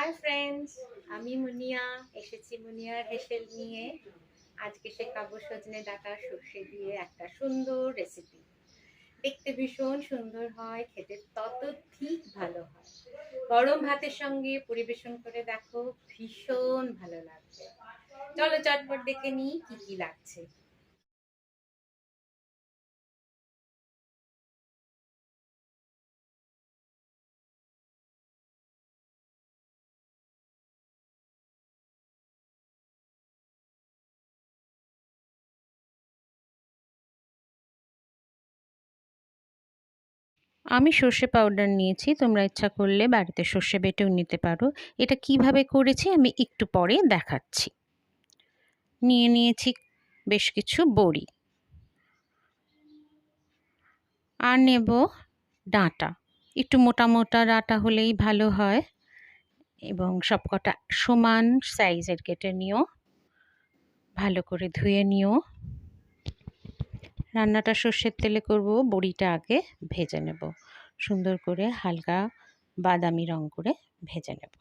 Hi friends, আমি মুনিয়া এসেছি meunière হেসেল নিয়ে। আজকে শেখাবো সজনে ডাঁটা সর্ষে দিয়ে একটা সুন্দর রেসিপি। দেখতে ভীষণ সুন্দর হয়, খেতে তত ঠিক ভালো হয়। গরম ভাতের সঙ্গে পরিবেশন করে দেখো, ভীষণ ভালো লাগবে। চলো চটপট দেখে নিই কি কি লাগছে। আমি সর্ষে পাউডার নিয়েছি, তোমরা ইচ্ছা করলে বাড়িতে সর্ষে বেটেও নিতে পারো। এটা কিভাবে করেছি আমি একটু পরে দেখাচ্ছি। নিয়ে নিয়েছি বেশ কিছু বড়ি, আর নেব ডাঁটা। একটু মোটা মোটা ডাঁটা হলেই ভালো হয়, এবং সবকটা সমান সাইজের কেটে নিও। ভালো করে ধুয়ে নিও। রান্নাটা সর্ষের তেলে করব, বড়িটা আগে ভেজে নেব, সুন্দর করে হালকা বাদামি রং করে ভেজে নেব।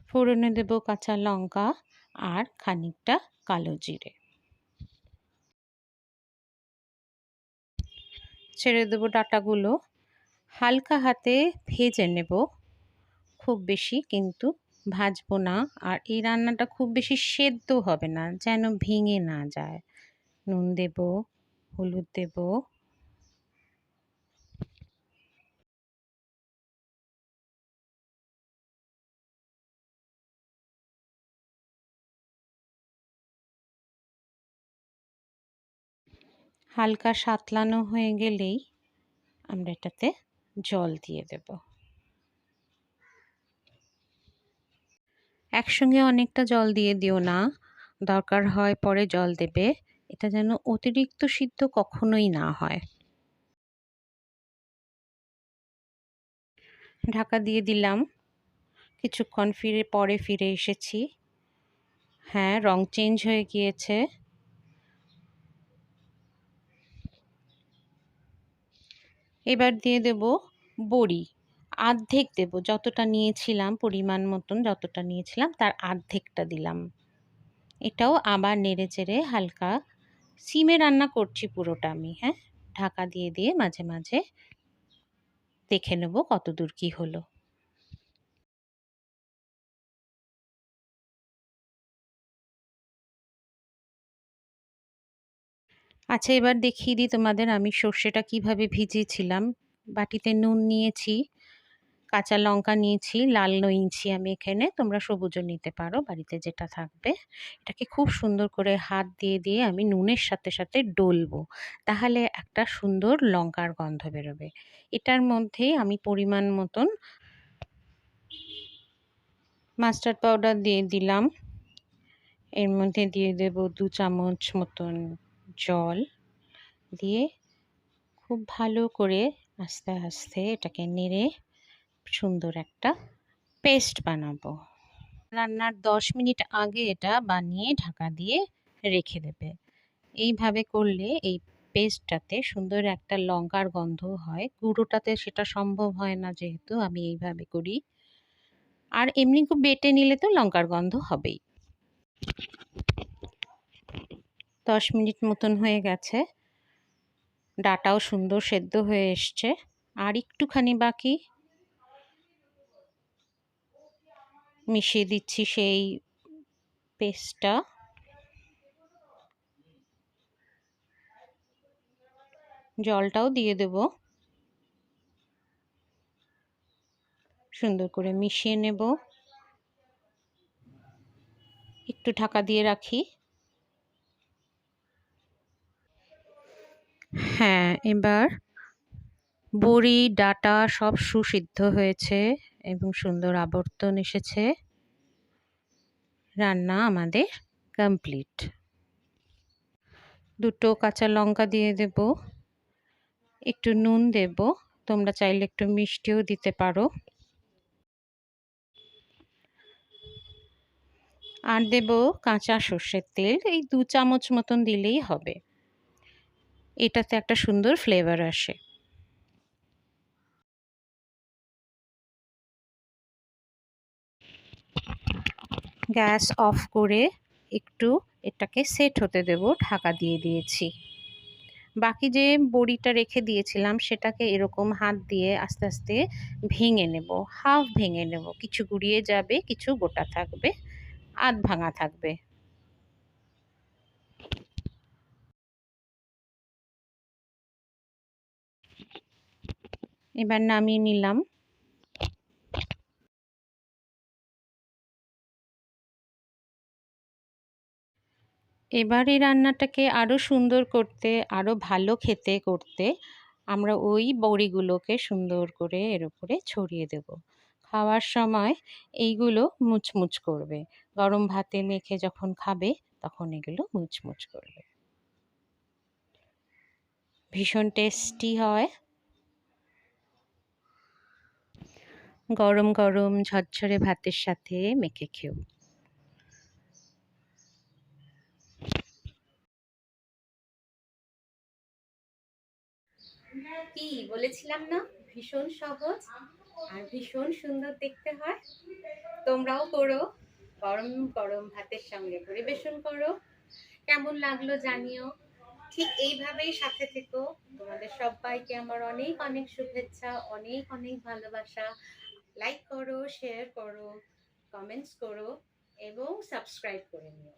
ফোড়নে দেব কাঁচা লঙ্কা আর খানিকটা কালো জিরে। ছেড়ে দেবো ডাঁটাগুলো, হালকা হাতে ভেজে নেব, খুব বেশি কিন্তু ভাজবো না। আর এই রান্নাটা খুব বেশি সেদ্ধ হবে না, যেন ভেঙে না যায়। নুন দেব, হলুদ দেব, হালকা সাতলানো হয়ে গেলেই আমরা এটাতে জল দিয়ে দেব। একসঙ্গে অনেকটা জল দিয়ে দিও না, দরকার হয় পরে জল দেবে। এটা যেন অতিরিক্ত সিদ্ধ কখনোই না হয়। ঢাকা দিয়ে দিলাম, কিছুক্ষণ পরে ফিরে এসেছি। হ্যাঁ, রং চেঞ্জ হয়ে গিয়েছে। এবার দিয়ে দেব বড়ি, অর্ধেক দেব। যতটা নিয়েছিলাম, পরিমাণ মতন যতটা নিয়েছিলাম তার অর্ধেকটা দিলাম। এটাও আবার নেড়ে চেড়ে হালকা সিমে রান্না করছি পুরোটা আমি। হ্যাঁ, ঢাকা দিয়ে দিয়ে মাঝে মাঝে দেখে নেব কতদূর কি হলো। আচ্ছা, এবার দেখিয়ে দিই তোমাদের আমি সর্ষেটা কিভাবে ভিজিয়েছিলাম। বাটিতে নুন নিয়েছি, কাঁচা লঙ্কা নিয়েছি, লাল নিয়েছি আমি এখানে, তোমরা সবুজও নিতে পারো বাড়িতে যেটা থাকবে। এটাকে খুব সুন্দর করে হাত দিয়ে দিয়ে আমি নুনের সাথে সাথে ডলবো, তাহলে একটা সুন্দর লঙ্কার গন্ধ বেরোবে। এটার মধ্যে আমি পরিমাণ মতন মাস্টার্ড পাউডার দিয়ে দিলাম। এর মধ্যে দিয়ে দেব 2 চামচ মতন জল দিয়ে খুব ভালো করে আস্তে আস্তে এটাকে নেড়ে সুন্দর একটা পেস্ট বানাবো। রান্নার 10 মিনিট আগে এটা বানিয়ে ঢাকা দিয়ে রেখে দেবে। এইভাবে করলে এই পেস্টটাতে সুন্দর একটা লঙ্কার গন্ধ হয়। গুঁড়োটাতে সেটা সম্ভব হয় না, যেহেতু আমি এইভাবে করি। আর এমনি খুব বেটে নিলে তো লঙ্কার গন্ধ হবেই। 10 মিনিট মতন হয়ে গেছে, ডাটাও সুন্দর সেদ্ধ হয়ে এসছে। আর একটুখানি বাকি, মিশিয়ে দিচ্ছি সেই পেস্টটা। জলটাও দিয়ে দেব, সুন্দর করে মিশিয়ে নেব। একটু ঢাকা দিয়ে রাখি। হ্যাঁ, এবার বড়ি ডাটা সব সুসিদ্ধ হয়েছে এবং সুন্দর আবর্তন এসেছে। রান্না আমাদের কমপ্লিট। দুটো কাঁচা লঙ্কা দিয়ে দেব, একটু নুন দেব, তোমরা চাইলে একটু মিষ্টিও দিতে পারো। আর দেব কাঁচা সর্ষের তেল, এই 2 চামচ মতন দিলেই হবে। এটাতে একটা সুন্দর ফ্লেভার আসে। গ্যাস অফ করে একটু এটাকে সেট হতে দেব, ঢাকা দিয়ে দিয়েছি। বাকি যে বড়িটা রেখে দিয়েছিলাম সেটাকে এরকম হাত দিয়ে আস্তে আস্তে ভেঙে নেব, হাফ ভেঙে নেব। কিছু গুঁড়িয়ে যাবে, কিছু গোটা থাকবে, আধ ভাঙা থাকবে। এবার নামিয়ে নিলাম। এবার এই রান্নাটাকে আরো সুন্দর করতে, আরো ভালো খেতে করতে আমরা ওই বড়িগুলোকে সুন্দর করে এর উপরে ছড়িয়ে দেব। খাওয়ার সময় এইগুলো মুচমুচ করবে। গরম ভাতে মেখে যখন খাবে তখন এগুলো মুচমুচ করবে। ভীষণ টেস্টি হয়। গরম গরম ঝরঝরে ভাতের সাথে মেখে খেও। কি বলেছিলাম না, ভীষণ সহজ আর ভীষণ সুন্দর দেখতে হয়। তোমরাও করো, গরম গরম ভাতের সঙ্গে পরিবেশন করো। কেমন লাগলো জানিও। ঠিক এইভাবেই সাথে থেকো। তোমাদের সবাইকে আমার অনেক অনেক শুভেচ্ছা, অনেক অনেক ভালোবাসা। লাইক করো, শেয়ার করো, কমেন্টস করো এবং সাবস্ক্রাইব করে নিও।